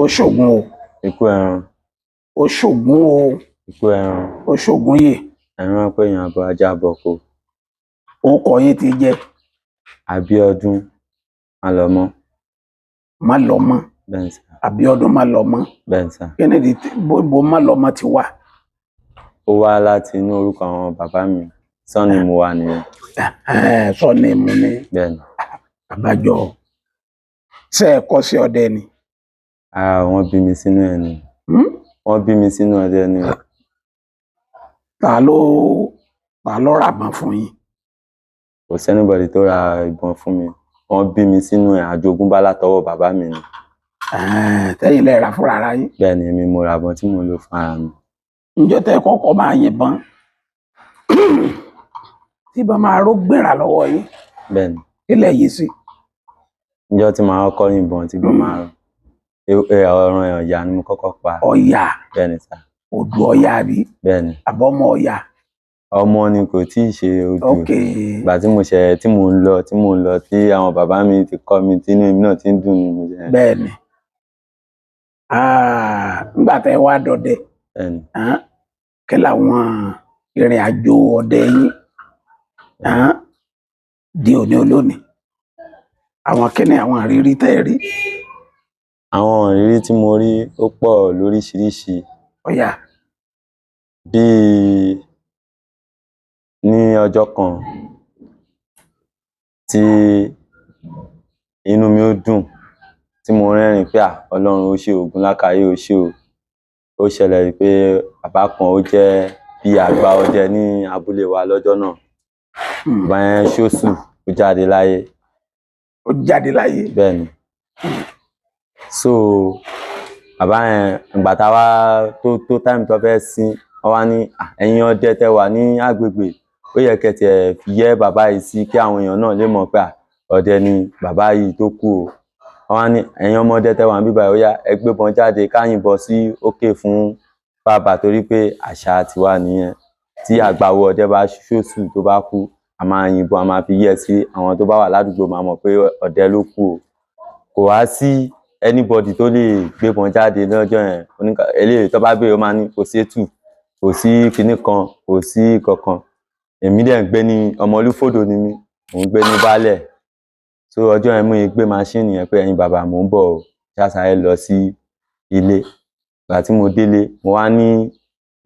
ó ṣògùn o. ikú ẹran. ó ṣògùn o. ikú ẹran. ó ṣògùn yè. ẹran pé èèyàn bọ ajá bọ̀kọ. orúkọ yín ti jẹ́. Abíọ́dún Málọmọ́. Málọmọ́. bẹ́ẹ̀ sà. Abíọ́dún Málọmọ́. bẹ́ẹ̀ sà. kí ni ìdí bó Málọmọ́ ti wá? ó wá láti inú orúkọ àwọn bàbá mi, sọ́ọ̀nì mo wà nìyẹn. sọ́ọ̀nì mo ní. bẹ́ẹ̀ ni. àbájọ ṣe ẹ kọ́ sí ọdẹ ni? wọ́n bí mi sínú ẹ̀ ni. wọ́n bí mi sínú ọdẹ ni. ta ló ra ìbọn fún yín? kò sẹ́nìbọ̀dì tó ra ìbọn fún mi. wọ́n bí mi sínú ẹ̀, àjogúnbá látọwọ́ bàbá mi ni. tẹ́yìn lẹ rà fúnra ara yín? bẹ́ẹ̀ ni, èmi mo ra ìbọn tí mo lò fún ara mi. ǹjọ́ tẹ́ kọ́kọ́ máa yìnbọn tí ìbọn máa ró gbéra lọ́wọ́ yín? bẹ́ẹ̀ ni. kílẹ̀ yìí sí? ǹjọ́ tí màá kọ́kọ́ yìnbọn tí ìbọn máa ró, ọ̀ràn ọ̀yà ni mo kọ́kọ́ pa. ọ̀yà? bẹ́ẹ̀ ni sà. odù ọ̀yà bí? bẹ́ẹ̀ ni. àbọ̀mọ̀ ọ̀yà? ọmọ ni, kò tí ì ṣe odù. ìgbà tí mo ń lọ tí àwọn bàbá mi ti kọ́ mi, tí inú mi náà ti ń dùn ní mo jẹ. bẹ́ẹ̀ ni. nígbà tẹ́ wá dọdẹ, kí làwọn ìrìn àjò ọdẹ yín di òní olónìí? àwọn kíni àwọn ìrírí tẹ́ rí? àwọn ìrírí tí mo rí ó pọ̀ lóríṣiríṣi. ọ̀yà. bíi ní ọjọ́ kan tí inú mi ó dùn, tí mo rẹ́rìn pé Ọlọ́run ó ṣe, Ògún Lákàyè ó ṣe o. ó ṣẹlẹ̀ pé bàbá kan ó jẹ́ bí àgbà ọdẹ ní abúlé wa lọ́jọ́ náà. bàbá yẹn ṣóṣù, ó jáde láyé. ó jáde láyé? bẹ́ẹ̀ ni. so bàbá yẹn ìgbà tá wá tó táìmù tó fẹ́ sin, wọ́n wá ní ẹ̀yin ọdẹ tẹ́ wà ní agbègbè, ó yẹ kẹtì ẹ̀ fi yẹ́ bàbá yìí sí kí àwọn èèyàn náà lè mọ̀ pé ọdẹ ni bàbá yìí tó kú o. wọ́n wá ní ẹ̀yin ọmọdé tẹ́ wà níbí báyìí, ó yá ẹ gbébọn jáde ká yìnbọn sí òkè fún bàbá, torí pé àṣà tiwa nìyẹn. tí àgbàwo ọdẹ bá ṣóṣù tó bá kú, a máa yìnbọn, a máa fi yẹ́ sí àwọn tó bá wà ládùúgbò, máa mọ̀ pé ọdẹ ló kú o. kò wá sí anybody tó lè gbébọn jáde lọ́jọ́ yẹn. eléyìí tó bá béèrè, ó máa ní kò sí ètù, kò sí kinní kan, kò sí kankan. èmi dẹ̀ ń gbé ní Ọmọlúfòdò ni mí, mò ń gbé ní Baálẹ̀. so ọjọ́ yẹn mú gbé máṣíìnì yẹn pé ẹ̀yin bàbá mò ń bọ̀ o, ṣáṣáré lọ sí ilé. ìgbà tí mo délé, mo wá ní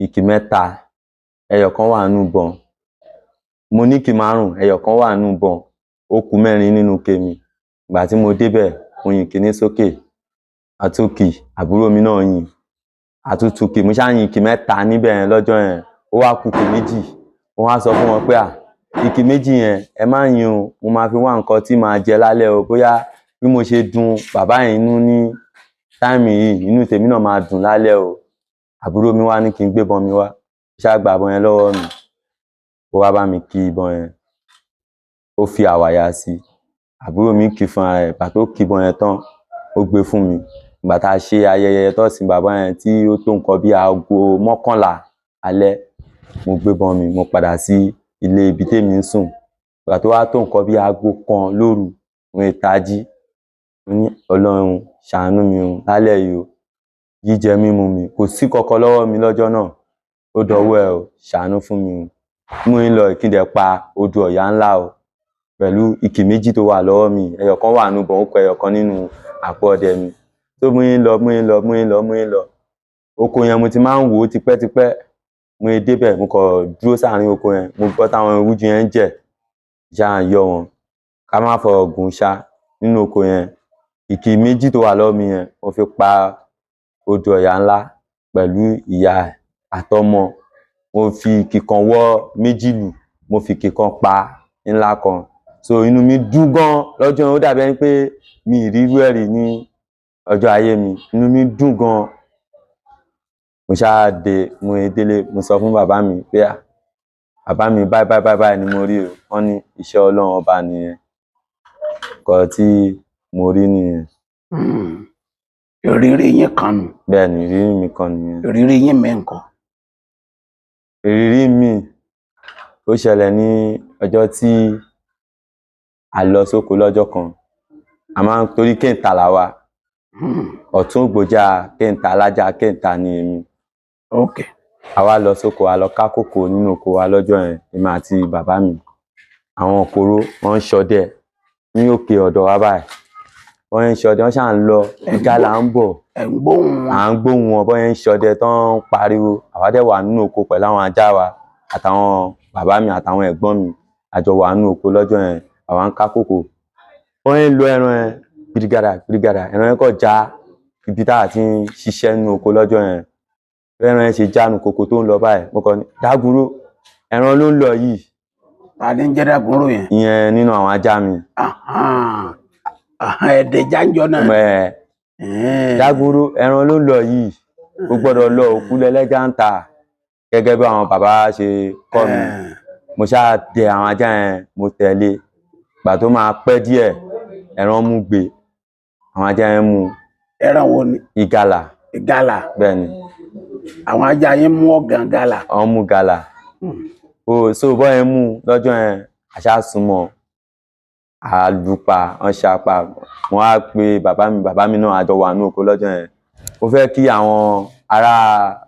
ìkì mẹ́ta, ẹyọ kan wà nínú ìbọn. mo ní ìkì 5, ẹyọ kan wà nínú ìbọn, ó kù 4 nínú kèmí. ìgbà tí mo débẹ̀, mo yìn kíní sókè, àtúnkì, àbúrò mi náà yìn, àtúntúnkì, mo ṣáà yìn ìkì 3 níbẹ̀ yẹn lọ́jọ́ yẹn. ó wá kù ìkì 2. mo wá sọ fún wọn pé ìkì 2 yẹn ẹ má yìn o, mo máa fi wá nǹkan tí màá jẹ lálẹ́ o, bóyá bí mo ṣe dùn bàbá yẹn inú ní táìmì yìí, inú tèmi náà máa dùn lálẹ́ o. àbúrò mi wá ní kí n gbébọn mi wá, ṣáà gba ìbọn yẹn lọ́wọ́ mi, ó wá bá mi kí ìbọn yẹn, ó fi àwàyà sí. àbúrò mi kì fún ara ẹ̀, ìgbà tó kí ìbọn yẹn tán, ó gbé fún mi. ìgbà tá a ṣe ayẹyẹ tó sin bàbá yẹn tí ó tó nǹkan bí aago 11 alẹ́, mo gbébọn mi, mo padà sí ilé ibi tèmi ń sùn. ìgbà tó wá tó nǹkan bí aago 1 lóru, mo tají, mo ní Ọlọ́run ṣàánú mi o lálẹ́ yìí o, jíjẹ mímu mi kò sí kankan lọ́wọ́ mi lọ́jọ́ náà, ó dọwọ́ ẹ o, ṣàánú fún mi o. mú in lọ ìkíndẹ̀ pa odù ọ̀yà ńlá o, pẹ̀lú ìkì 2 tó wà lọ́wọ́ mi, ẹyọ kan wà nínú ìbọn, ó kọ ẹyọ kan nínú àpò ọdẹ mi. tó mú in lọ. oko yẹn mo ti máa ń wò ó tipẹ́tipẹ́. mo débẹ̀, mo kọ̀ dúró sáàrin oko yẹn, mo gbọ́ táwọn ewúju yẹn ń jẹ̀, ṣáà yọ wọn. ká má fọ̀rọ̀ gùn ṣá, nínú oko yẹn, ìkì 2 tó wà lọ́wọ́ mi yẹn, mo fi pa odù ọ̀yà ńlá pẹ̀lú ìyá àtọmọ. mo fi ìkì kan wọ́ 2 lù, mo fi ìkì kan pa ńlá kan. so inú mi dùn gan lọ́jọ́ yẹn, ó dàbí ẹni pé mi ì rí irú ẹ̀ rí ní ọjọ́ ayé mi. inú mi dùn gan. mo ṣáà mo délé, mo sọ fún bàbá mi pé bàbá mi báyìí ni mo rí o. wọ́n ní iṣẹ́ Ọlọ́run ọba nìyẹn, nǹkan tí mo rí nìyẹn. ìrírí yín kan nù? bẹ́ẹ̀ ni, ìrírí mi kan nìyẹn. ìrírí yín mi nǹkan? ìrírí mi ó ṣẹlẹ̀ ní ọjọ́ tí a lọ sóko lọ́jọ́ kan. a máa ń torí kéńtà là wa, ọ̀tún Ògbójà Kéńtà alájà Kéńtà ni èmi. ok. A wá lọ sóko, a lọ ká kòkó nínú oko wa lọ́jọ́ yẹn, èmi àti bàbá mi. Àwọn òpòró wọ́n ń ṣọdẹ ní òkè ọ̀dọ̀ wa báyìí. Wọ́n ń ṣọdẹ, wọ́n ṣáà ń lọ, ìgalà ń bọ̀. ẹ̀ ń gbóhùn wọn. À ń gbóhùn wọn bọ́ yẹn ń ṣọdẹ tán ń pariwo. Àwa dẹ̀ wà nínú oko pẹ̀lú àwọn ajá wa àtàwọn bàbá mi àtàwọn ẹ̀gbọ́n mi. A jọ wà nínú oko lọ́jọ́ yẹn, àwa ń ká kòkó. Wọ́n ń lo ẹran yẹn gidigada gidigada, ẹran yẹn kọ̀ já ibi tá a ti ń ṣiṣẹ́ nínú oko lọ́jọ́ yẹn. Ẹran yẹn ṣe jánu kòkó tó ń lọ báyìí, mo kàn ní Dágúró, ẹran ló ń lọ yìí. Ta ni ń jẹ́ Dágúró yẹn? Ìyẹn nínú àwọn ajá mi. Ẹ̀dẹ̀ jáńjọ náà. Dágúró, ẹran ló ń lọ yìí, kò gbọ́dọ̀ lọ, òkú lẹlẹ́jà ń tà. Gẹ́gẹ́ bí àwọn bàbá ṣe kọ́ mi, mo ṣáà tẹ àwọn ajá yẹn, mo tẹ̀lé. Ìgbà tó máa pẹ́ díẹ̀, ẹran mú gbé, àwọn ajá yẹn mú. Ẹran wo ni? Ìgalà. Ìgalà. Bẹ́ẹ̀ ni. Àwọn ajá yẹn mú ọ̀gàn gàlà. Wọ́n mú gàlà. So bọ́ yẹn mú lọ́jọ́ yẹn, àṣà súnmọ́, àlùpà, wọ́n ṣapa. Wọ́n á pe bàbá mi náà, àjọ wà ní oko lọ́jọ́ yẹn. Mo fẹ́ kí àwọn ará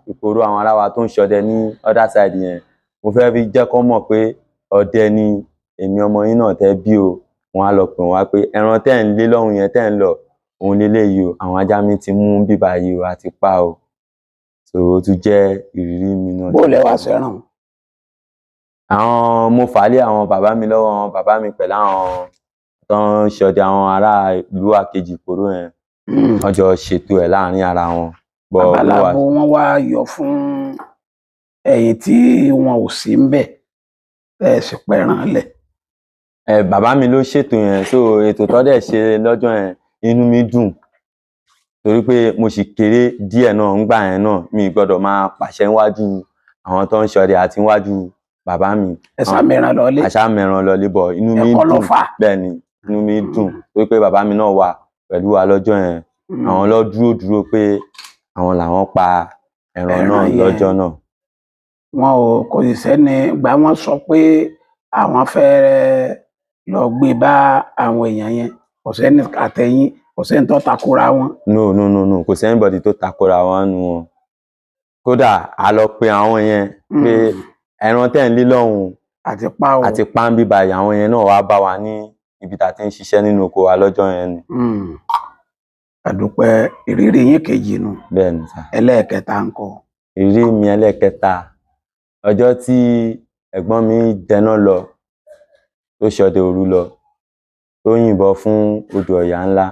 ìgboro, àwọn ará wa tó ń ṣọdẹ ní other side yẹn, mo fẹ́ fi jẹ́ kó mọ̀ pé ọdẹ ni èmi ọmọ yín náà tẹ́ bí o. Wọ́n á lọ pè wọ́n wá pé ẹran tẹ́ ń lé lọ́hùn yẹn tẹ́ ń lọ, òun leléyìí o, àwọn ajá mi ti mú bíbá yìí o, àti pa o. So ó tún jẹ́ ìrírí mi náà. Bó lẹ wá fẹ́ràn? Mo fà lé àwọn bàbá mi lọ́wọ́, àwọn bàbá mi pẹ̀lú àwọn tó ń ṣọdẹ, àwọn ará ìlú àkejì ìgboro yẹn. Wọ́n jọ ṣètò ẹ̀ láàrin ara wọn. Babaláwo wọn wá yọ fún ẹ̀yin tí wọn ò sí ń bẹ̀ ẹ sì pẹran lẹ̀. Bàbá mi ló ṣètò yẹn, so ètò tó dẹ̀ ṣe lọ́jọ́ yẹn inú mi dùn torí pé mo sì kéré díẹ̀ náà ńgbà yẹn náà, mi gbọ́dọ̀ máa pàṣẹ níwájú àwọn tó ń ṣọdẹ àti níwájú bàbá mi. Ẹ sá mẹ́ran lọlé. Àṣà mẹ́ran lọlé bọ̀ inú mi dùn. Bẹ́ẹ̀ ni, inú mi dùn torí pé bàbá mi náà wà pẹ̀lú wa lọ́jọ́ yẹn. Àwọn ló dúró pé àwọn làwọn pa ẹran náà lọ́jọ́ náà. Wọn ò kò sì sẹ́ni gbà wọ́n sọ pé àwọn fẹ́ lọ gbé bá àwọn èèyàn yẹn, kò sẹ́ni àtẹ̀yìn, kò sẹ́ni tó takora wọn. No, kò sẹ́ni bọ̀dì tó takora wọn nu wọn. Kódà a lọ pe àwọn yẹn pé ẹran tẹ́ ń lé lọ́hùn àti pa ń bíbá yìí, àwọn yẹn náà wá bá wa ní ibi tá a ti ń ṣiṣẹ́ nínú oko wa lọ́jọ́ yẹn ni. Àdúpẹ́. Ìrírí yín kejì nù. Bẹ́ẹ̀ ni sà. Ẹlẹ́ẹ̀kẹta ńkọ́? Ìrírí mi ẹlẹ́ẹ̀kẹta, ọjọ́ tí ẹ̀gbọ́n mi dẹná lọ, tó ṣọdẹ òru lọ, tó yìnbọn fún odò Ọ̀yà ńlá.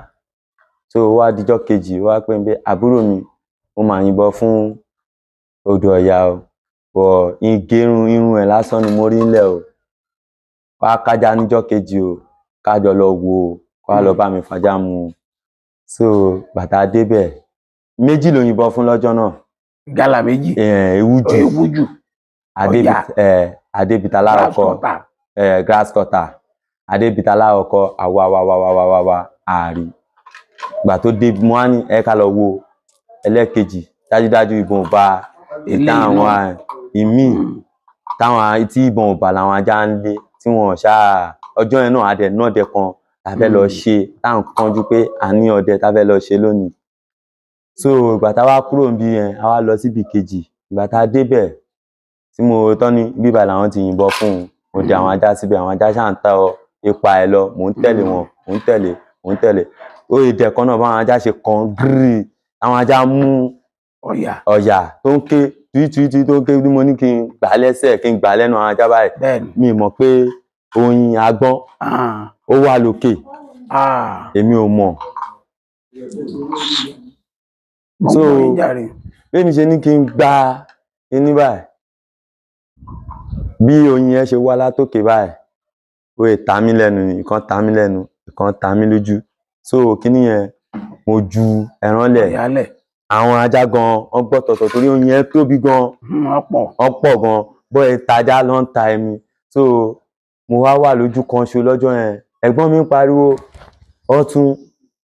So wá dijọ́ kejì, wá pé ń pé àbúrò mi, mo máa yìnbọn fún odò Ọ̀yà o, bọ̀ irun ẹ̀ lásán ni mo rí ńlẹ̀ o. Wá kájá níjọ́ kejì o, kájọ lọ wo o, wá lọ bá mi fajá mu o. So bàtà débẹ̀, méjì ló yìnbọn fún lọ́jọ́ náà. Gálà méjì. Ewújù. Adébítà láàkọ́, grass cutter. Adébítà láàkọ́, àwa àárí. Ìgbà tó dé mo wá ní ẹ ká lọ wo ẹlẹ́ẹ̀kejì, dájúdájú ìbọn ò bá àwọn ìmí táwọn tí ìbọn ò bá làwọn ajá ń lé, tí wọn ṣáà. Ọjọ́ yẹn náà adẹ náà dẹ kan tá fẹ́ lọ ṣe, tá ń kánjú pé a ní ọdẹ tá fẹ́ lọ ṣe lónìí. So ìgbà tá wá kúrò níbí yẹn, a wá lọ síbi kejì. Ìgbà tá débẹ̀ tí mo tọ́ ní bíbá làwọn ti yìnbọn fún un, mo dé àwọn ajá síbẹ̀, àwọn ajá ṣáà ń ta ipa ẹ̀ lọ, mò ń tẹ̀lé wọn, mò ń tẹ̀lé. Ó ìdẹ̀ kan náà báwọn ajá ṣe kan gírí, àwọn ajá mú Ọ̀yà tó ń ké tuituitu tó ń ké bí mo ní kí n gbà lẹ́sẹ̀, kí n gbà lẹ́nu àwọn ajá báyìí. Mi mọ̀ pé oyin agbọ́n ó wà lókè, èmi ò mọ̀. So bí mi ṣe ní kí n gba kíní báyìí, bí oyin yẹn ṣe wá látòkè báyìí, ó lè ta mí lẹ́nu ni, ìkan ta mí lẹ́nu, ìkan ta mí lójú. So kíní yẹn mo ju ẹran lẹ̀. Àwọn ajá gan wọ́n gbọ́ tọ̀tọ̀ torí oyin yẹn tóbi gan, wọ́n pọ̀ gan, bọ́ ìtajà ló ń ta ẹ̀mí. So mo wá wà lójú kan ṣo lọ́jọ́ yẹn, ẹ̀gbọ́n mi ń pariwo Ọ̀tún,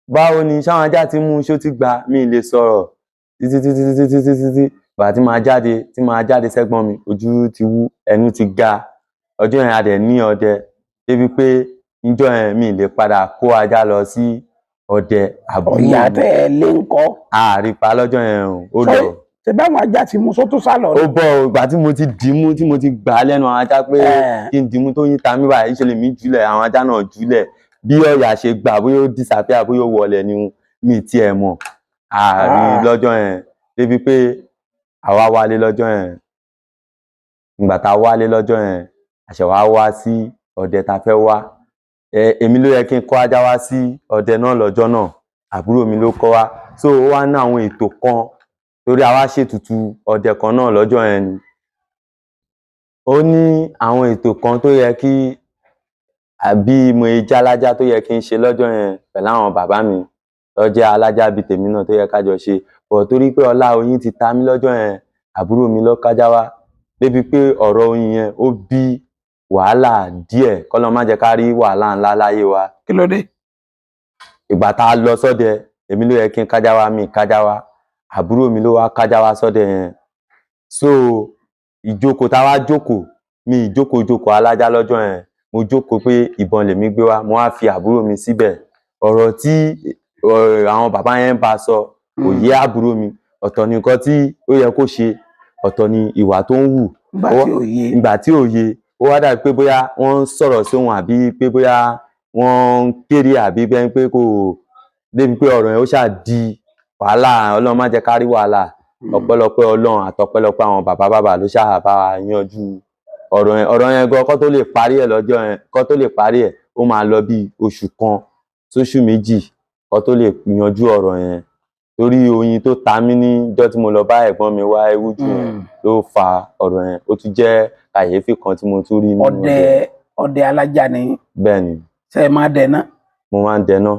báwo ni ṣáwọn ajá ti mú ṣó ti gbà? Mi lè sọ̀rọ̀ títí. Ìgbà tí máa jáde sẹ́gbọ́n mi, ojú ti wú, ẹnu ti ga. Ọjọ́ yẹn a dẹ̀ ní ọdẹ débi pé níjọ́ yẹn mi lè padà kó ajá lọ sí ọdẹ àbúrò ọ̀yà tẹ́ ẹ lé ń kọ́. àrípa lọ́jọ́ yẹn ó lọ. ṣe báwọn ajá ti mú sótó sálọ. ó bọ̀ ìgbà tí mo ti dìímú tí mo ti gbà á lẹ́nu àwọn ajá pé kí n dìímú tó yín ta mí báyìí ṣe lè mí jùlẹ̀ àwọn ajá náà jùlẹ̀ bí ọ̀yà ṣe gbà bóyá ó disappear bóyá ó wọlé ni mi tiẹ̀ mọ̀ àárín lọ́jọ́ yẹn débi pé àwa wálé lọ́jọ́ yẹn. ìgbà tá a wálé lọ́jọ́ yẹn àṣẹ wa wá sí ọdẹ tá fẹ́ wá èmi ló yẹ kí n kó ajá wá sí ọdẹ náà lọ́jọ́ náà àbúrò mi ló kọ́ wá so ó wá ní àwọn ètò kan torí a wá ṣètùtù ọdẹ kan náà lọ́jọ́ yẹn ni ó ní àwọn ètò kan tó yẹ kí àbí mo jẹ́ alájá tó yẹ kí n ṣe lọ́jọ́ yẹn pẹ̀lú àwọn bàbá mi tó jẹ́ alájá bíi tèmi náà tó yẹ kájọ ṣe bọ̀ torí pé ọlá oyin ti ta mí lọ́jọ́ yẹn àbúrò mi ló kájá wá débi pé ọ̀rọ̀ oyin yẹn ó bí wàhálà díẹ̀ kọ́lọ́ má jẹ́ ká rí wàhálà ńlá láyé wa. kí ló dé? ìgbà tá a lọ sọ́dẹ èmi ló yẹ kí n kájá wá mi kájá wá àbúrò mi ló wá kájá wá sọ́dẹ yẹn so ìjókòó tá a wá jókòó mi ìjókòó alájá lọ́jọ́ yẹn mo jókòó pé ìbọn lèmi gbé wá mo wá fi àbúrò mi síbẹ̀ ọ̀rọ̀ tí àwọn bàbá yẹn bá sọ kò yé àbúrò mi ọ̀tọ̀ ni nǹkan tí ó yẹ kó ṣe ọ̀tọ̀ ni ìwà tó ń hù ìgbà tí ò yé ó wá dàbí pé bóyá wọ́n ń sọ̀rọ̀ sí òun àbí pé bóyá wọ́n ń kéré àbí bẹ́ẹ̀ pé kò débi pé ọ̀rọ̀ yẹn ó ṣáà di wàhálà ọlọ́run má jẹ́ ká rí wàhálà ọpẹ́lọpẹ́ ọlọ́run àtọpẹ́lọpẹ́ àwọn bàbá ló ṣáà bá wa yanjú ọ̀rọ̀ yẹn gan kó tó lè parí ẹ̀ lọ́jọ́ yẹn kó tó lè parí ẹ̀ ó máa lọ bí oṣù kan sóṣù méjì kó tó lè yanjú ọ̀rọ̀ yẹn torí oyin tó ta mí níjọ́ tí mo lọ bá ẹ̀gbọ́n mi wá ewújú yẹn ló fa ọ̀rọ̀ yẹn ó tún jẹ́ kàyéfì kan tí mo tún rí nínú ọdẹ alájà ni. bẹ́ẹ̀ ni. ṣe máa dẹná. mo máa ń dẹná.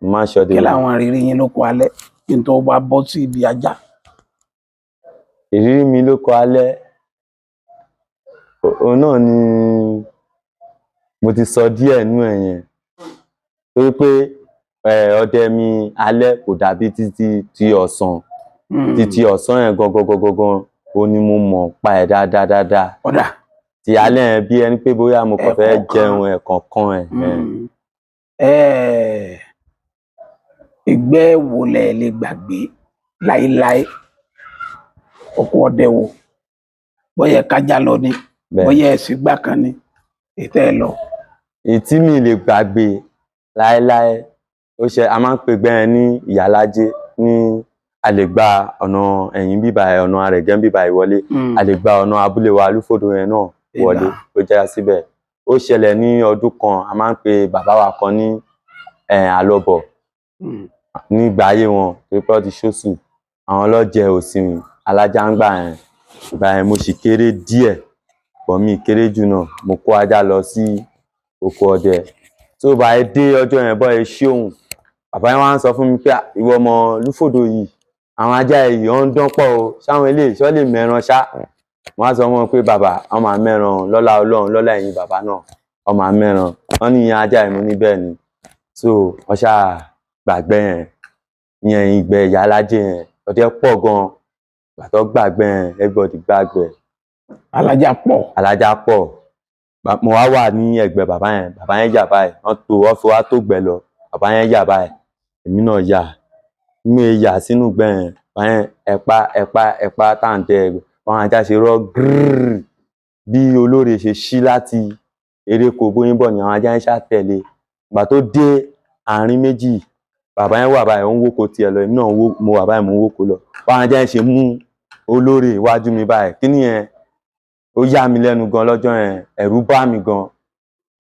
mo máa ń ṣọdẹ. kí làwọn ìrírí yín lóko alẹ́ kí n tó wá bọ́ sí ibi ajá. ìrírí mi lóko alẹ́ òun náà ni mo ti sọ díẹ̀ nú ẹ̀ yẹn torí pé ọdẹ mi alẹ́ kò dàbí títí ti ọ̀sán títí ọ̀sán yẹn gangan ó ní mo mọ̀ pa ẹ̀ dáadáa ọ̀dà ti alẹ́ yẹn bí ẹni pé bóyá mo kàn fẹ́ jẹun ẹ̀kọ̀ọ̀kan ìgbẹ́ wo lẹ lè gbàgbé láéláé oko ọdẹ wo bóyá kájá lọ ni bóyá ẹ̀sìn gbà kan ni ètò ẹ̀ lọ. ètí mi lè gbàgbé láéláé ó ṣe a máa ń pè gbẹ́yẹn ní ìyálájé ní a lè gba ọ̀nà ẹ̀yìn bíbà ọ̀nà àrẹ̀gẹ́ bíbà ìwọlé a lè gba ọ̀nà abúlé wa lúfòdó yẹn náà wọlé ó jẹ́ síbẹ̀ ó ṣẹlẹ̀ ní ọdún kan a máa ń pe bàbá wa kan ní àlọ́bọ̀ nígbà ayé wọn pé pọ́ ti ṣóṣù àwọn ọlọ́jẹ̀ òsìn alájà ń gbà yẹn ìgbà yẹn mo sì kéré díẹ̀ pọ̀ mí kéré jù náà mo kó ajá lọ sí oko ọdẹ tó bá ẹ dé ọjọ́ yẹn bọ́ ẹ ṣí òun bàbá yẹn wá ń sọ fún mi pé ìwọ ọmọ lúfòdó yìí àwọn ajá yìí ó ń dán pọ̀ o ṣáwọn eléyìí ṣọ́ lè mẹ́ran ṣá wọ́n á sọ wọn pé bàbá wọn máa mẹ́ran lọ́lá ọlọ́run lọ́lá ẹ̀yin bàbá náà wọn máa mẹ́ran wọn ní ìyẹn ajá ìmú níbẹ̀ ni so wọ́n ṣáà gbàgbẹ́ yẹn ìgbẹ́ ìyá alájẹ yẹn ọdẹ pọ̀ gan-an gbàtọ́ gbàgbẹ́ yẹn everybody gbàgbẹ́. alájà pọ̀ mo wá wà ní ẹ̀gbẹ́ bàbá yẹn yà báyìí wọ́n fi wá tó gbẹ lọ bàbá yẹn yà báyìí èmi náà yà mi yà sínú gbẹ yẹn bàbá yẹn ẹ̀pá táǹtẹ̀ wọn ajá ṣe rọ gírírì bí olóore ṣe ṣí láti eréko bóyínbọ̀ ni àwọn ajá ń ṣàtẹ̀lé ìgbà tó dé àárín méjì bàbá yẹn wà báyìí ó ń wóko tiẹ̀ lọ èmi náà mo wà báyìí mo ń wóko lọ wọn ajá ń ṣe mú olóore iwájú mi báyìí kí nìyẹn ó yà mí lẹ́nu gan lọ́jọ́ yẹn ẹ̀rù bá mi gan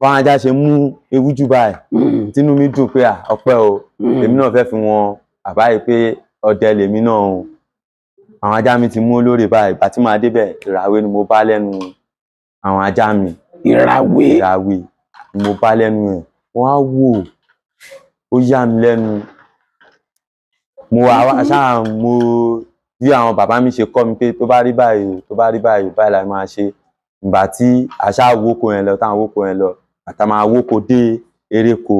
wọn ajá ṣe mú ewújú báyìí tínú mi dùn pé ọpẹ́ o èmi náà fẹ́ fi wọn bàbá yìí pé ọdẹ lèmi náà o àwọn ajá mi ti mú olóore báyìí ìgbà tí màá débẹ̀ ìràwé ni mo bá lẹ́nu àwọn ajá mi ìràwé ni mo bá lẹ́nu ẹ̀ wọ́n á wò ó yà mí lẹ́nu mo bí àwọn bàbá mi ṣe kọ́ mi pé tó bá rí báyìí báyìí la máa ṣe ìgbà tí àṣà wóko yẹn lọ táwọn wóko yẹn lọ àtà máa wóko dé eréko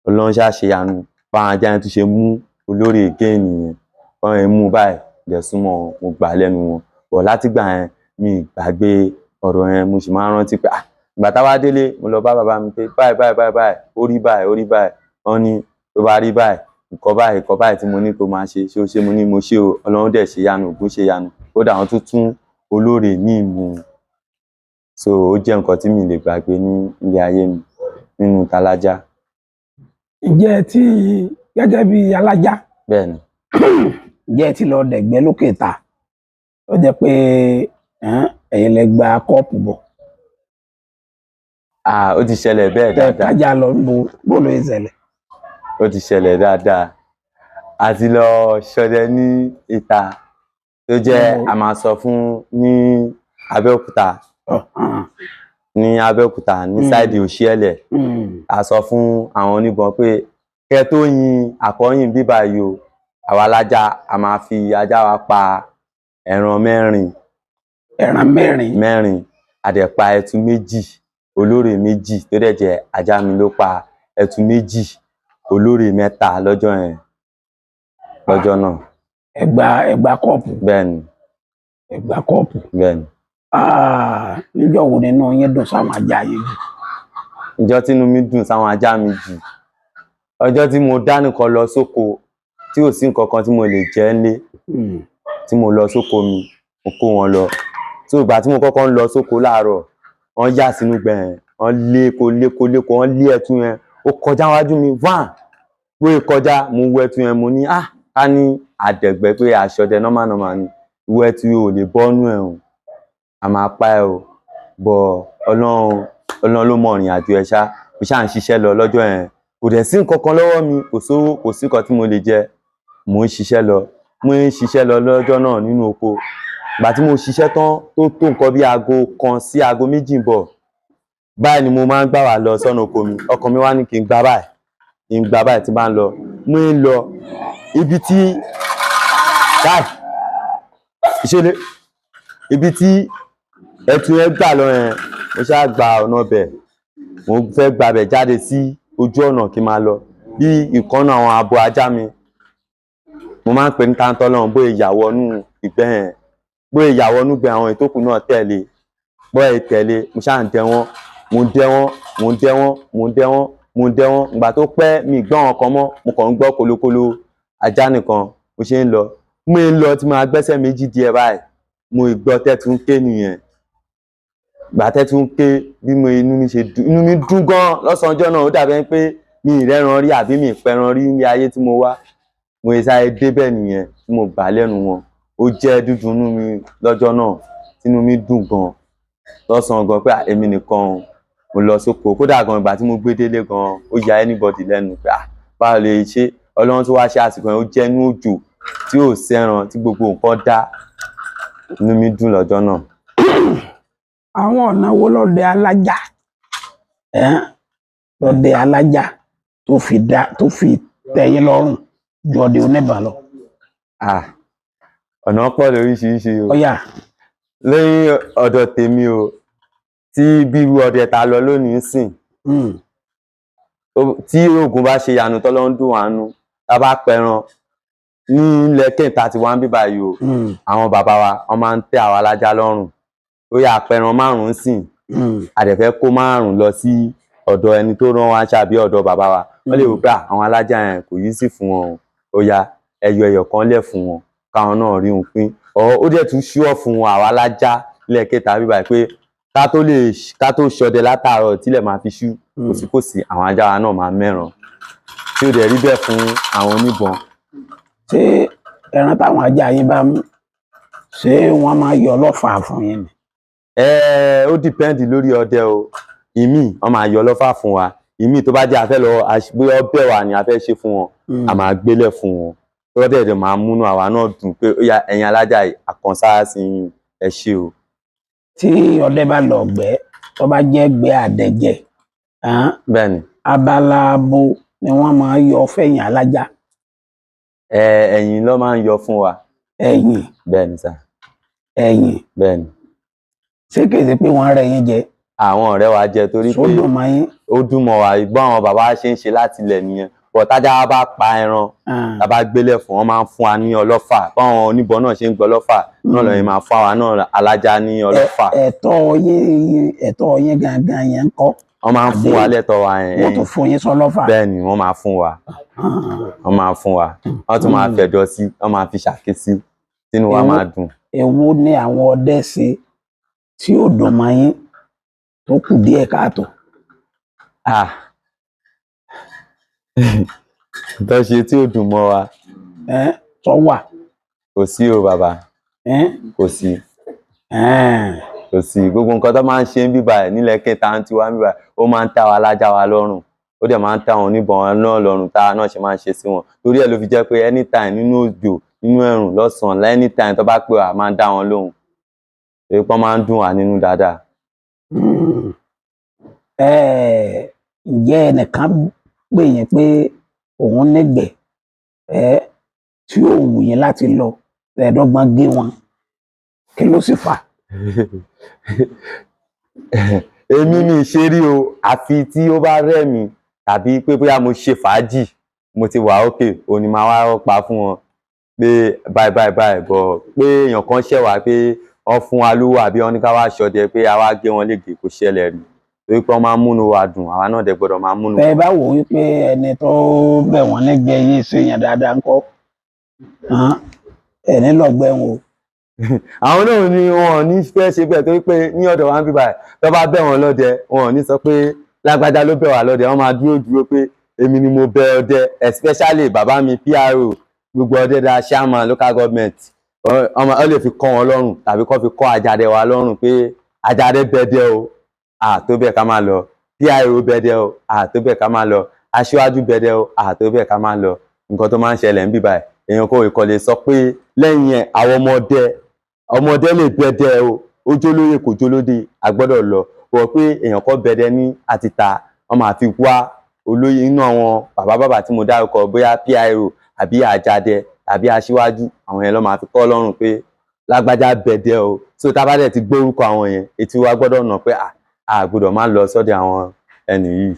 ọlọ́run ṣàṣeyanu báwọn ajá yẹn tún ṣe mú olórí géènì yẹn wọ́n yẹn mú báyìí dẹ̀súnmọ́ mo gbà lẹ́nu wọn bọ̀ látìgbà yẹn mi gbàgbé ọ̀rọ̀ yẹn mo sì máa ń rántí pé ìgbà táwa délé mo lọ bá bàbá mi pé báyìí ó rí báyìí wọ́n ní tó bá rí báyìí nǹkan báyìí tí mo ní kó máa ṣe ṣé o ṣe mo ní mo ṣe o Ọlọ́run dẹ̀ ṣe yanu Ògún ṣe yanu kódà wọ́n tún olóore míì mú so ó jẹ́ nǹkan tí mi lè gbàgbé ní ilé ayé mi nínú talájá. Ǹjẹ́ tí gẹ́gẹ́ bí alájá Bẹ́ẹ̀ni. ǹjẹ́ tí lọ dẹ̀gbẹ́ lókè ta ó jẹ́ pé ẹ̀yin lẹ gba kọ́ọ̀pù bọ̀. Ó ti ṣẹlẹ̀ bẹ́ẹ̀ dáadáa. Kájà lọ bó ló ń ṣẹlẹ̀. Ó ti ṣẹlẹ̀ dáadáa. A ti lọ ṣọdẹ ní ìta tó jẹ́ a máa sọ fún ní Abẹ́òkúta. Ní Abẹ́òkúta ní sáìdì Òṣìẹ̀lẹ̀. A sọ fún àwọn oníbọn pé kẹ́ tó yin àkọ́yìn bíbá yìí o àwa alájá a máa fi ajá wa pa ẹran mẹ́rin. Ẹran mẹ́rin. A dẹ̀ pa ẹtu méjì olóore méjì tó dẹ̀ jẹ́ ajá mi ló pa ẹtu méjì olóore mẹ́ta lọ́jọ́ yẹn náà. Ẹ gba kọ́ọ̀pù. Bẹ́ẹ̀ni. Ẹ gba kọ́ọ̀pù. Bẹ́ẹ̀ni. Níjọ́ wo nínú yín dùn sáwọn ajá yín jù? Ìjọ́ tínú mi dùn sáwọn ajá mi jù ọjọ́ tí mo dá nìkan lọ sóko tí ò sí nǹkan kan tí mo lè jẹ nílé tí mo lọ sóko mi mo kó wọn lọ tí ìgbà tí mo kọ́kọ́ ń lọ sóko láàárọ̀ wọ́n yà sínú gbẹ̀yìn wọ́n léko wọ́n lé ẹtu yẹn ó kọjá wájú mi wá pé kọjá mo wọ ẹtu yẹn mo ní ká ní àdẹ̀gbẹ́ pé àṣọdẹ normal ni ìwọ ẹtu yìí ò lè bọ́nú ẹ̀ o a máa pa ẹ o bọ̀ Ọlọ́run ló mọ ìrìn àjò ẹ̀ ṣá mo ṣáà ń ṣiṣẹ́ lọ lọ́jọ́ yẹn kò dẹ̀ sí nǹkan kan lọ́wọ́ mi kò sówó kò sí nǹkan tí mo lè jẹ mo ń ṣiṣẹ́ lọ lọ́jọ́ náà nínú oko ìgbà tí mo ṣiṣẹ́ tán tó nǹkan bí aago 1 sí aago 2 bọ̀ báyìí ni mo máa ń gbà wá lọ sọ́nà oko mi ọkàn mi wá ní kí n gbà báyìí tí bá ń lọ mo ń lọ ibi tí ẹtu yẹn gbà lọ yẹn mo ṣáà gba ọ̀nà bẹ̀ mo fẹ́ gbàbẹ̀ jáde sí ojú ọ̀nà kí n máa lọ bí ìkànnà àwọn abo ajá mi mo máa ń pè ní tántọ́lọ́run bóyá ìyàwó ọnú ìgbẹ́ yẹn bóyá ìyàwó ọnú ìgbẹ́ àwọn ìtókù náà tẹ̀lé bóyá ìtẹ̀lé mo ṣáà ń dẹ wọ́n mo ń dẹ wọ́n ìgbà tó pẹ́ mi gbọ́ wọn kan mọ́ mo kàn ń gbọ́ kolokolo ajá nìkan mo ṣe ń lọ tí mo gbẹ́sẹ̀ méjì díẹ̀ báyìí mo gbọ́ tẹ́tù ń ké nìyẹn ìgbà tẹ́tù ń ké bí inú mi dùn gan lọ́sàn-án ọjọ́ náà ó dàbí pé mi ìrẹ́ran rí àbí mi ìpẹran rí ní ayé tí mo wá mo sáré débẹ̀ nìyẹn tí mo gbà lẹ́nu wọn ó jẹ́ dúdú inú mi lọ́jọ́ náà tínú mi dùn gan lọ́sàn-án gan pé èmi nìkan mo lọ sóko kódà gan ìgbà tí mo gbé délé gan ó ya anybody lẹ́nu pé báwo lè ṣe Ọlọ́run tó wá ṣe àsìkò yẹn ó jẹ́ inú òjò tí ò sẹ́ran tí gbogbo nǹkan dá inú mi dùn lọ́jọ́ náà. Àwọn ọ̀nà wo lọ́dẹ alájá tó fi tẹ́yìn lọ́rùn ju ọdẹ oníbà lọ? Ọ̀nà pọ̀ lóríṣiríṣi o. Ọ̀yà. Lẹ́yìn ọ̀dọ̀ tèmi o tí bírú ọdẹ ta lọ lónìí sìn tí oògùn bá ṣe yanu tọ́lọ́ ń dùn àánú tá bá pẹran ní ilẹ̀ kẹta tí wọ́n ń bíbá yìí o àwọn bàbá wa wọ́n máa ń tẹ́ àwa alájá lọ́rùn ó yà pẹran 5 sìn àdẹ̀fẹ́ kó 5 lọ sí ọ̀dọ̀ ẹni tó rán wa ṣàbí ọ̀dọ̀ bàbá wa wọ́n lè wò pé àwọn alájá yẹn kò yí sí fún wọn ó yá ẹyọ kan lẹ̀ fún wọn káwọn náà rí un pín ó dẹ̀ tún ṣúọ̀ fún wọn àwa alájá ilẹ̀ kẹta bíbá pé ká tó ṣọdẹ látàárọ̀ tílẹ̀ máa fi ṣú kò sí àwọn ajá wa náà máa mẹ́ràn tí ó dẹ̀ rí bẹ́ẹ̀ fún àwọn oníbọn. Ṣé ẹran táwọn ajá yín bá mú ṣé wọ́n máa yọ ọlọ́fà fún yín ni? Ó dìpẹ́ǹdì lórí ọdẹ o ìmí wọ́n máa yọ ọlọ́fà fún wa ìmí tó bá jẹ́ afẹ́ lọ bóyá ọbẹ̀ wà ní afẹ́ ṣe fún wọn a máa gbélẹ̀ fún wọn tó dẹ̀ máa múnú àwa náà dùn pé ó yá ẹ̀yin alájà àkànṣára sí ẹ ṣe o. Tí ọdẹ bá lọ gbẹ́ tó bá jẹ́ gbẹ́ àdẹ̀jẹ̀ bẹ́ẹ̀ni abala abo ni wọ́n máa yọ fẹ̀yìn alájá. Ẹ̀yìn ló máa ń yọ fún wa. Ẹ̀yìn. Bẹ́ẹ̀ni sà. Ẹ̀yìn. Bẹ́ẹ̀ni. Ṣé kìí ṣe pé wọ́n rẹ̀ yín jẹ? Àwọn ọ̀rẹ́ wa jẹ torí pé ó dùn mọ́ yín. Ó dùn mọ́ wa ìgbọ́n àwọn bàbá ṣe ń ṣe láti ilẹ̀ nìyẹn bọ̀ tájá wa bá pa ẹran tá bá gbélẹ̀ fún wọn máa ń fún wa ní ọlọ́fà báwọn oníbọn náà ṣe ń gbọ́ ọlọ́fà náà lọ́yìn máa fún àwa náà alájá ní ọlọ́fà. Ẹ̀tọ́ yín gangan yẹn ń kọ́. wọ́n máa ń fún wa lẹ́tọ̀ọ́ wa wọ́n tún fún yín sọ́lọ́fà. bẹ́ẹ̀ ni wọ́n máa fún wa wọ́n máa fún wa wọ́n tún máa fẹ̀dọ̀ sí wọ́n máa fi ṣàké sí tínú wa máa dùn. Èwo ni àwọn ọdẹ ṣe tí ò dùn mọ́ yín tó kù díẹ̀ káàtó? tó ṣe tí ò dùn mọ́ wa. Tó wà? Kò sí o bàbá. Kò sí. Kò sí. Gbogbo nǹkan tó máa ń ṣe ń bíbà ẹ̀ nílẹ̀ kẹta ń tiwa ń bíbà ó máa ń tà wá lájà wa lọ́rùn ó dẹ̀ máa ń tà wọn oníbọn náà lọ́rùn táwa náà ṣe máa ń ṣe sí wọn torí ẹ̀ ló fi jẹ́ pé anytime nínú òjò nínú ẹ̀rùn lọ́sàn-án anytime tó bá pè wá máa ń dá wọn lóhùn èyí pọ́n máa ń dùn wá nínú dáadáa. Ǹjẹ́ ẹnìkan pè yín pé òun nígbẹ̀ẹ́ tí ò wù yín láti lọ ẹ̀ẹ́dọ́gbọ́n gé wọn kí ló sì fà? Èmi mi ṣe rí o àfi tí ó bá rẹ̀ mí tàbí pé bóyá mo ṣe fàájì mo ti wà òkè òní máa wá pa fún wọn pé báyìí bọ̀ pé èèyàn kan ṣẹ̀ wá pé wọ́n fún wa lówó àbí wọ́n ní ká wá ṣọdẹ pé a wá gé wọn lége kò ṣẹlẹ̀ rí torí pé wọ́n máa ń múnú wa dùn àwa náà dẹ̀ gbọ́dọ̀ máa múnú. Bẹ́ẹ̀ bá wò ó wípé ẹni tó bẹ̀ wọ́n nígbẹ́ yìí ṣèyàn dáadáa ńkọ́ ẹni lọ́gbẹ́wọn o. Àwọn náà ni wọn ò ní fẹ́ ṣe bẹ́ẹ̀ torí pé ní ọ̀dọ̀ wa ń bíbà ẹ̀ tó bá bẹ̀ wọ́n lọ́dẹ wọn ò ní sọ pé lágbájá ló bẹ̀ wá lọ́dẹ wọ́n máa dúró pé èmi ni mo bẹ̀ ọdẹ especially bàbá mi PRO gbogbo ọdẹ da chairman local government ọ lè fi kọ́ wọn lọ́rùn tàbí kọ́ fi kọ́ Àjàdẹ wa lọ́rùn pé Àjàdẹ bẹ̀dẹ̀ o tó bẹ́ẹ̀ ká máa lọ PRO bẹ̀dẹ̀ o tó bẹ́ẹ̀ ká máa lọ Aṣíwájú bẹ̀dẹ̀ o tó bẹ́ẹ̀ ká máa lọ nǹkan tó máa ń ṣẹlẹ̀ ń bíbà ẹ̀ èèyàn kò ìkọlẹ̀ sọ pé lẹ́yìn ẹ̀ àwọn ọmọdé lè bẹ̀dẹ̀ o ó jólóyè kò jólódé àgbọ́dọ̀ lọ wọ pé èèyàn kọ́ bẹ̀dẹ̀ ní àtìta wọ́n máa fi wá olóyè inú àwọn bàbá tí mo dárúkọ bóyá PRO àbí Àjàdẹ tàbí Aṣíwájú àwọn yẹn ló máa fi kọ́ lọ́rùn pé lágbájá bẹ̀dẹ̀ o so tá bá dẹ̀ ti gbórúkọ àwọn yẹn etí wa gbọ́dọ̀ nà pé a gbọ́dọ̀ má lọ sọ́dọ̀ àwọn ẹni yìí.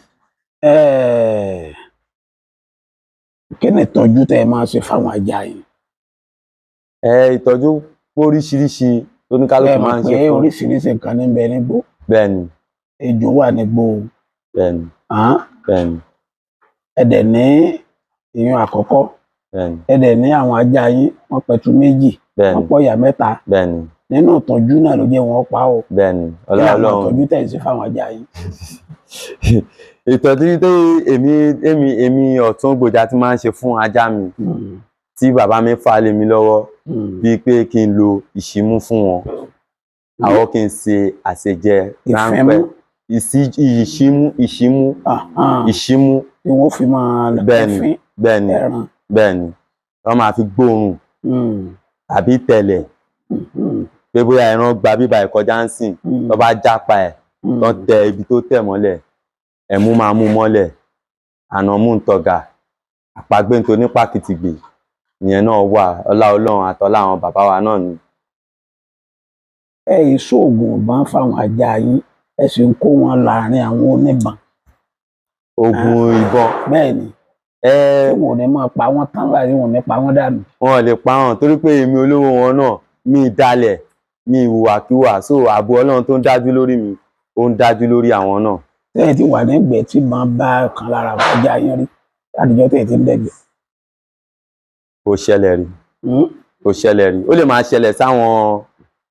Kí ni ìtọ́jú tẹ́ ẹ máa ṣe fáwọn ajá yìí? Ìtọ́jú oríṣiríṣi oníkálùkù máa ń ṣe fún. Oríṣiríṣi nǹkan ní bẹ nígbó. Bẹ́ẹ̀ni. Ejò wà nígbó. Bẹ́ẹ̀ni. Bẹ́ẹ̀ni. Ẹ̀dẹ̀ ní ìyún àkọ́kọ́. Bẹ́ẹ̀ni. Ẹ̀dẹ̀ ní àwọn ajá yín wọ́n pẹ̀tù méjì. Bẹ́ẹ̀ni. Wọ́n pọ̀ ìyá mẹ́ta. Bẹ́ẹ̀ni. Nínú ìtọ́jú náà ló jẹ́ wọn pa o. Bẹ́ẹ̀ni. Ọlọ́run ìtọ́jú tẹ́ ẹ ṣe fáwọn ajá yín. Ìtọ́jú tí èmi Ọ̀túngbòjà ti máa ń ṣe fún ajá mi tí bàbá mi fà lé mi lọ́wọ́ bíi pé kí n lo ìṣímú fún wọn àwọn kí n ṣe àṣejẹ ráńpẹ́ ìṣímú tí wọ́n fi máa lẹ́fín ẹran. Bẹ́ẹ̀ni wọ́n máa fi gbóòórùn tàbí tẹ̀lẹ̀ pé bóyá ẹran gba bíbá ẹ̀ kọjá ń sìn tó bá jápa ẹ̀ tó tẹ ibi tó tẹ̀ mọ́lẹ̀ ẹ̀mú máa mú mọ́lẹ̀ ànàmú ń tọ̀gà àpagbé ń toní pàkìtìgbè ìyẹn náà wà ọlá Ọlọ́run àtọlá àwọn bàbá wa náà ni. Ìṣòògùn ìbọn fáwọn ajá yín ẹ sì ń kó wọn láàrin àwọn oníbọn. Oògùn ìbọn. Bẹ́ẹ̀ni. Wọn ò ní máa pa wọ́n tán báyìí wọn ò ní pa wọ́n dànù. Wọn ò lè pa wọn torí pé èmi olówó wọn náà mi dalẹ̀ mi ìhùwàkiwà so ààbò Ọlọ́run tó ń dájú lórí mi ó ń dájú lórí àwọn náà. Tẹ́ẹ̀ ti wà nígbẹ̀ẹ́ tí máa bá kan lára àwọn ajá yín rí látijọ́ tẹ́ẹ̀ ti ń dẹ̀gbẹ̀. Kò ṣẹlẹ̀ rí. Kò ṣẹlẹ̀ rí ó lè máa ṣẹlẹ̀ sáwọn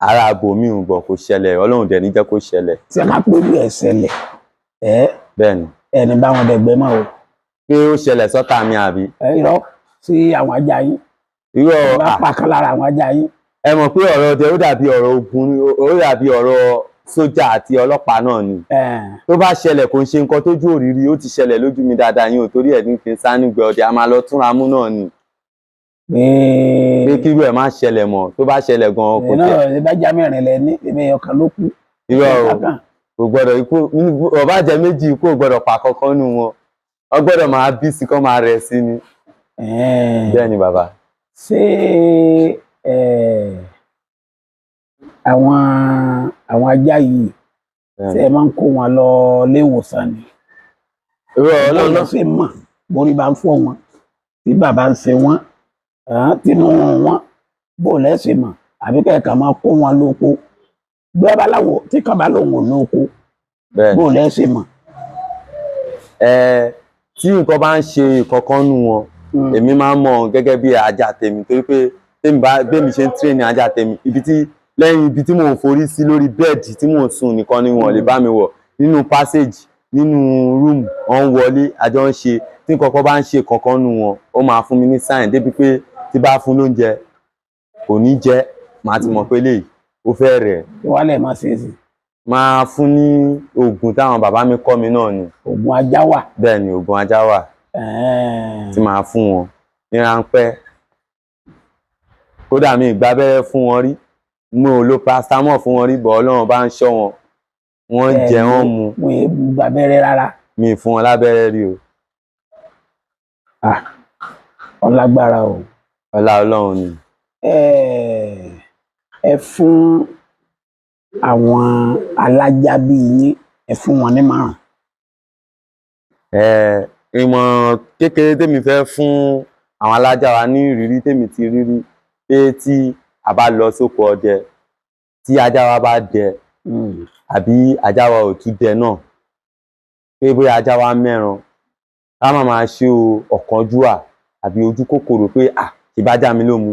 ará abòmíì bọ̀ kò ṣẹlẹ̀ Ọlọ́run dẹ̀ ní jẹ́ kó ṣẹlẹ̀. Tí a máa pé bí ẹ ṣẹlẹ̀ bẹ́ẹ̀ni ẹni bá wọn dẹ̀gbẹ́ mọ́ o. Pé ó ṣẹlẹ̀ sọ́tà mi àbí. Irọ́ sí àwọn ajá yín. Irọ́ bá pa kan lára àwọn ajá yín. Ẹ mọ̀ pé ọ̀rọ̀ ọdẹ ó dàbí ọ̀rọ̀ ogun ó dàbí ọ̀rọ̀ sójà àti ọlọ́pàá náà ni. Tó bá ṣẹlẹ̀ kò ń ṣe nǹkan tójú òrìrì ó ti ṣẹlẹ̀ lójú mi dáadáa yín ò torí ẹ̀ ní kí n sá nígbẹ́ ọdẹ a máa lọ túnra mú náà ni. Pé kí irú ẹ̀ má ṣẹlẹ̀ mọ́ tó bá ṣẹlẹ̀ gan-an kò tẹ̀. Náà bá já mẹ́rin lẹ ní ẹ̀mí ọkàn ló kú. Irọ́ kò gbọ́dọ̀ ikú ọba jẹ méjì ikú ò gbọ́dọ̀ pa kankan nù wọn ọ gbọ́dọ̀ máa bí sí kán máa rẹ̀ sí ni. Bẹ́ẹ̀ ni bàbá. Ṣé àwọn ajá yìí ṣé ẹ máa ń kó wọn lọ ilé ìwòsàn ni? Ọlọ́run ló ṣe mọ̀ borí bá ń fọ́ wọn tí bàbá ń ṣe wọ́n tínú wọn bó lẹ́sìn mọ̀ àbí kẹ̀kẹ́ máa kó wọn lóko gbé babaláwo tí kan bá lòun ò lóko bó lẹ́sìn mọ̀. tí nǹkan bá ń ṣe ìkọ̀kan nù wọn èmi máa ń mọ̀ gẹ́gẹ́ bí ajá tèmi torí pé bẹ́ẹ̀mi ṣe ń tírèènì ajá tèmi lẹ́yìn ibi tí mò ń forí sí lórí bẹ́ẹ̀dì tí mò ń sùn nìkan ni wọ́n lè bá mi wọ̀ nínú passage nínú rúùmù wọ́n ń wọlé àjọ ń ṣe tí nǹkan bá ń ṣe ìkọ̀kan nù wọn ó máa fún mi ní sign débi pé tí bá fún lóúnjẹ kò ní jẹ màá ti mọ̀ pé léyìí ó fẹ́ rẹ̀. ìwálẹ̀ máa ṣe é sí. máa fún ní oògùn táwọn bàbá mi kọ́ mi náà ni. oògùn ajá wà. bẹ́ẹ̀ ni oògùn ajá wà. tí máa fún wọn ní ráńpẹ́. kódà mi ìgbà abẹ́rẹ́ fún wọn rí mo ò lo paracetamol fún wọn rí bọ̀ Ọlọ́run bá ń ṣọ́ wọn wọ́n jẹ wọ́n mu. mo ì gba abẹ́rẹ́ rárá. mi ì fún wọn lábẹ́rẹ́ rí o. ọlágbára o. ọlá Ọlọ́run ni. ẹ fún àwọn alájá bíi yín ẹ fún wọn nímọ̀ràn. ìmọ̀ràn kékeré tèmi fẹ́ fún àwọn alájá wa ní ìrírí tèmi ti rírí pé tí a bá lọ sóko ọdẹ tí ajá wa bá dẹ àbí ajá wa ò tún dẹ náà pé bóyá ajá wa mẹ́ran ká má máa ṣe ọ̀kánjúwà àbí ojú kòkòrò pé ìbájá mi ló mu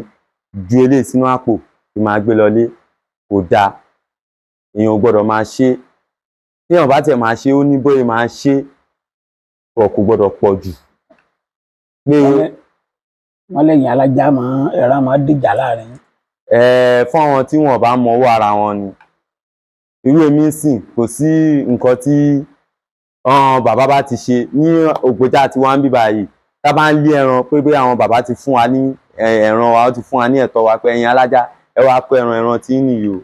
ju eléyìí sínú àpò tí máa gbé lọlé kò dáa èèyàn ò gbọ́dọ̀ máa ṣe téèyàn bá tiẹ̀ máa ṣe ó ní bóyá máa ṣe pọ̀ kò gbọ́dọ̀ pọ̀ jù. wọ́n lẹ́yìn alájá ẹran máa dìjà láàrin. fún àwọn tí wọ́n bá mọ owó ara wọn ni irú èmi sìn kò sí nǹkan tí bàbá bá ti ṣe ní Ògbójà tí wọ́n ń bí báyìí tá bá ń lé ẹran pé bí àwọn bàbá ti fún wa ní ẹran wa ó ti fún wa ní ẹ̀tọ́ wa pé ẹ̀yin alájá ẹ wá kó ẹran tí ń nìyí o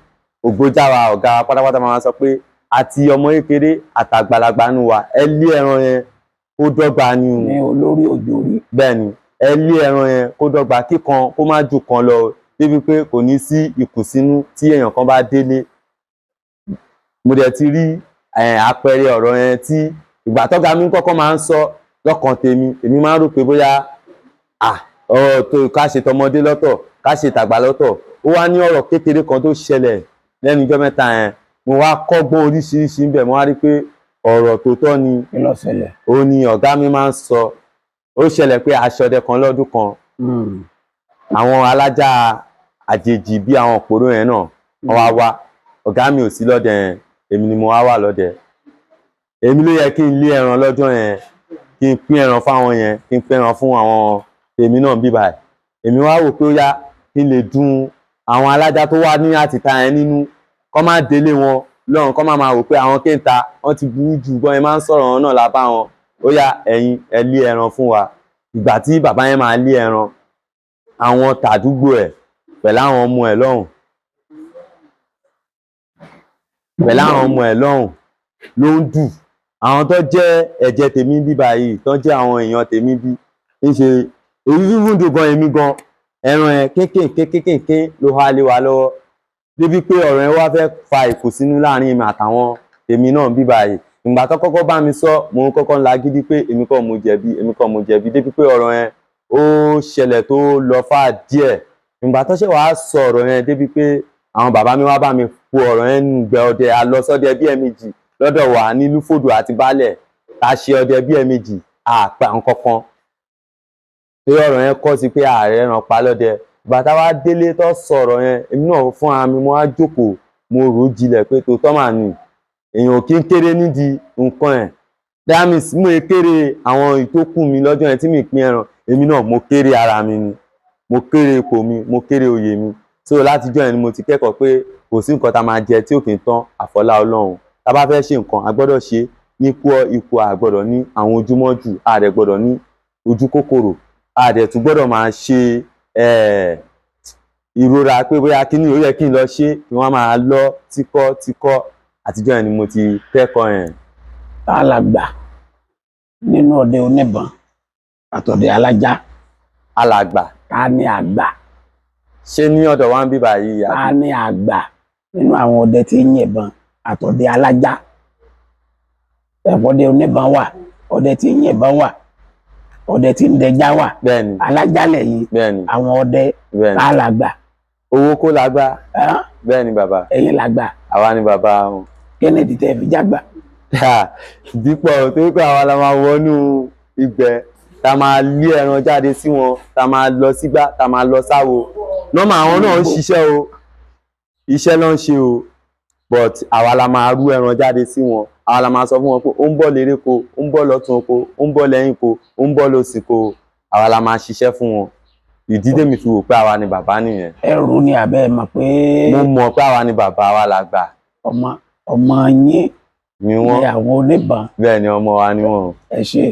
Ògbójà wa ọ̀gá wa pátápátá máa sọ pé àti ọmọ kékeré àtàgbàlagbà nù wa ẹ lé ẹran yẹn kó dọ́gba ni o. ní olórí òjò rí. bẹ́ẹ̀ ni ẹ lé ẹran yẹn kó dọ́gba kíkan kó má jù kan lọ débi pé kò ní sí ìkùnsínú tí èèyàn kan bá délé. mo dẹ̀ ti rí àpẹẹrẹ ọ̀rọ̀ yẹn tí ìgbà tọ́gá mi kọ́kọ́ máa ń sọ lọ́kàn èmi máa ń rò pé bóyá ọ̀rọ̀ tó ká ṣe tọmọdé lọ́tọ̀ ká ṣe tàgbà lọ́tọ̀ ó wá ní ọ̀rọ̀ kékeré kan tó ṣẹlẹ̀ lẹ́nu ọjọ́ mẹ́ta yẹn mo wá kọ́gbọ́n oríṣiríṣi ń bẹ̀ mo wá rí pé ọ̀rọ̀ tó tọ́ ni ó ní ọ̀gá mi máa ń sọ ó ṣẹlẹ̀ pé aṣọdẹ kan lọ́dún kan àwọn alájà àjèjì bí àwọn òpòrò yẹn náà wọ́n wá ọ̀gá mi ò sí lọ́dẹ yẹn èmi ni mo wà lọ́dẹ èmi ló yẹ kí n lé ẹran lọ́jọ́ yẹn kí n pín ẹran fáwọn yẹn kí n pín ẹran fún àwọn èmi náà bí báyìí èmi wá wò pé ó yá kí n lè dùn àwọn alájà tó wá ní àtìta yẹn nínú kọ́ má délé wọn lọ́run kọ́ máa wò pé àwọn kéńtà wọ́n ti burú jù bọ́n ẹ máa ń sọ̀rọ̀ wọn náà lábá wọn ó yá ẹ̀yin ẹ lé ẹran fún wa ìgbà tí bàbá yẹn máa lé ẹran àwọn tàdúgbò ẹ̀ pẹ̀lú àwọn ọmọ ẹ̀ lọ́hùn ló ń dù àwọn tó jẹ́ ẹ̀jẹ̀ tèmi bí báyìí tó jẹ́ àwọn èèyàn tèmi bí ń ṣe èyí fífún dùn gan èmi gan ẹran ẹ̀ kéékèèké ló há lé wa lọ́wọ́ débi pé ọ̀rọ̀ yẹn wá fẹ́ fa ìkùnsínú láàrin èmi àtàwọn tèmi náà bí báyìí ìgbà tó kọ́kọ́ bá mi sọ mo kọ́kọ́ ń lagídí pé èmi kọ́ mo jẹ̀bi débi pé ọ̀rọ̀ yẹn ó ṣẹlẹ̀ tó lọ fà díẹ̀ ìgbà tó ṣe wàá sọ ọ̀rọ̀ yẹn débi pé àwọn bàbá mi wá bá mi po ọ̀rọ̀ yẹn nùgbẹ́ ọdẹ alọ́sọdẹ bí ẹ̀ẹ̀mejì lọ́dọ̀ wà ní Lúfòdù àti Baálẹ̀ tá a ṣe ọdẹ bí ẹ̀ẹ̀mejì àpà nǹkankan pé ọ̀rọ̀ yẹn kọ́ sí pé ààrẹ ràn pa lọ́dẹ ìgbà tá wá délé tó sọ̀rọ̀ yẹn èmi náà fún ara mi mo wá jókòó mo rò jinlẹ̀ pé tó tọ́ mà ní èèyàn kí ń kéré nídìí nǹkan ẹ̀ damis mo kéré àwọn ìtókù mi lọ́jọ́ yẹn tí mi pín ẹran èmi náà mo kéré ara mi ni mo kéré ipò mi mo kéré oyè mi so látijọ́ yẹn ni mo ti kẹ́kọ̀ọ́ pé kò sí nǹkan tá a máa jẹ tí ò kì í tán àfọlá Ọlọ́run tá a bá fẹ́ ṣe nǹkan a gbọ́dọ̀ ṣe ní ipò a gbọ́dọ̀ ní àwọn ojúmọ́jù a dẹ̀ gbọ́dọ̀ ní ojú kòkòrò a dẹ̀ tún gbọ́dọ̀ máa ṣe ìrora pé bóyá kíní ó yẹ kí n lọ ṣe kí wọ́n máa lọ tíkọ́ àtijọ́ yẹn ni mo ti kẹ́kọ̀ọ́ yẹn. alàgbà nínú ọdẹ oníbọn àtọdẹ alájá. alàgbà. ta ni àgbà. ṣé ní ọ̀dọ̀ wa ń bí báyìí. ta ni àgbà nínú àwọn ọdẹ tí ń yìnbọn àtọdẹ alájá. ọdẹ oníbọn wà ọdẹ tí ń yìnbọn wà ọdẹ tí ń dẹjá wà. bẹ́ẹ̀ni. alájá lẹ́yìn. bẹ́ẹ̀ni. àwọn ọdẹ. bẹ́ẹ̀ni. ta làgbà. owó kó lágbà. bẹ́ẹ̀ni bàbá. ẹ̀yin làgbà. àwa ni bàbá wọn. kennedy tẹ́ fi jágbà. dípò tó pé àwa la máa wọnú ìgbẹ́ tá máa lé ẹran jáde sí wọn tá máa lọ sígbà tá máa lọ sáwo nọ́mà àwọn náà ń ṣiṣẹ́ o iṣẹ́ ló ń ṣe o but àwa la máa rú ẹran jáde sí wọn àwa la máa sọ fún wọn pé ó ń bọ̀ lérè ko ó ń bọ̀ lọ́tún oko ó ń bọ̀ lẹ́yìn ko ó ń bọ̀ lósì ko àwa la máa ṣiṣẹ́ fún wọn ìdí tèmi fi wò pé àwa ni bàbá nìyẹn. ẹrù ni àbẹ́ mọ̀ pé. mo mọ̀ pé àwa ni bàbá wa la gbà. ọmọ yín ni wọ́n ní àwọn oníbọn. bẹ́ẹ̀ ni ọmọ wa ni wọ́n. ẹ ṣe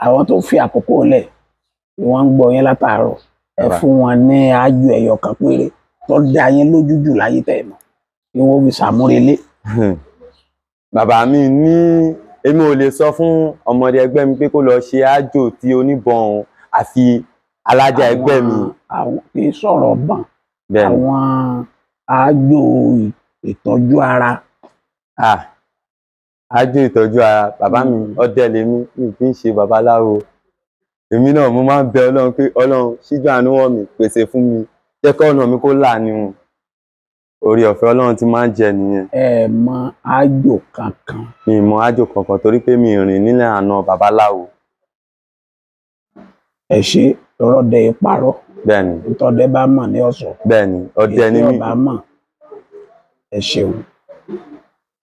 àwọn tó fi àkókò lẹ̀ tí wọ́n ń gbọ́ yín látàárọ̀ ẹ fún wọn ní ájò ẹyọ kan péré tó dá yín lójú jù láyé tẹ̀ mọ́ kí wọ́n fi ṣàmúrelé. bàbá mi ní èmi ò lè sọ fún ọmọdé ẹgbẹ́ mi pé kó lọ ṣe ájò tí oníbọn àfi alájà ẹgbẹ́ mi. àwọn kì í sọ̀rọ̀ bọ̀n àwọn ájò ìtọ́jú ara. ájò ìtọ́jú ara bàbá mi ọdẹ lèmi mi kì í ṣe babaláwo èmi náà mo máa ń bẹ ọlọ́run pé ọlọ́run ṣíjú àánú wọ̀ mí pèsè fún mi jẹ́ kí ọ̀nà mi kó là ní wọn orí ọ̀fẹ́ ọlọ́run ti máa ń jẹ nìyẹn. ẹ mọ ájò kankan. mi mọ ájò kankan torí pé mi rìn nílẹ̀ àná babaláwo. ẹ ṣe lọ́rọ̀dẹ ìparọ́. bẹ́ẹ̀ni. ìtọ́dẹ bá mọ̀ ní ọ̀sọ̀. bẹ́ẹ̀ni ọdẹ ni mí. ìtọ́dẹ bá mọ̀ ẹ ṣeun.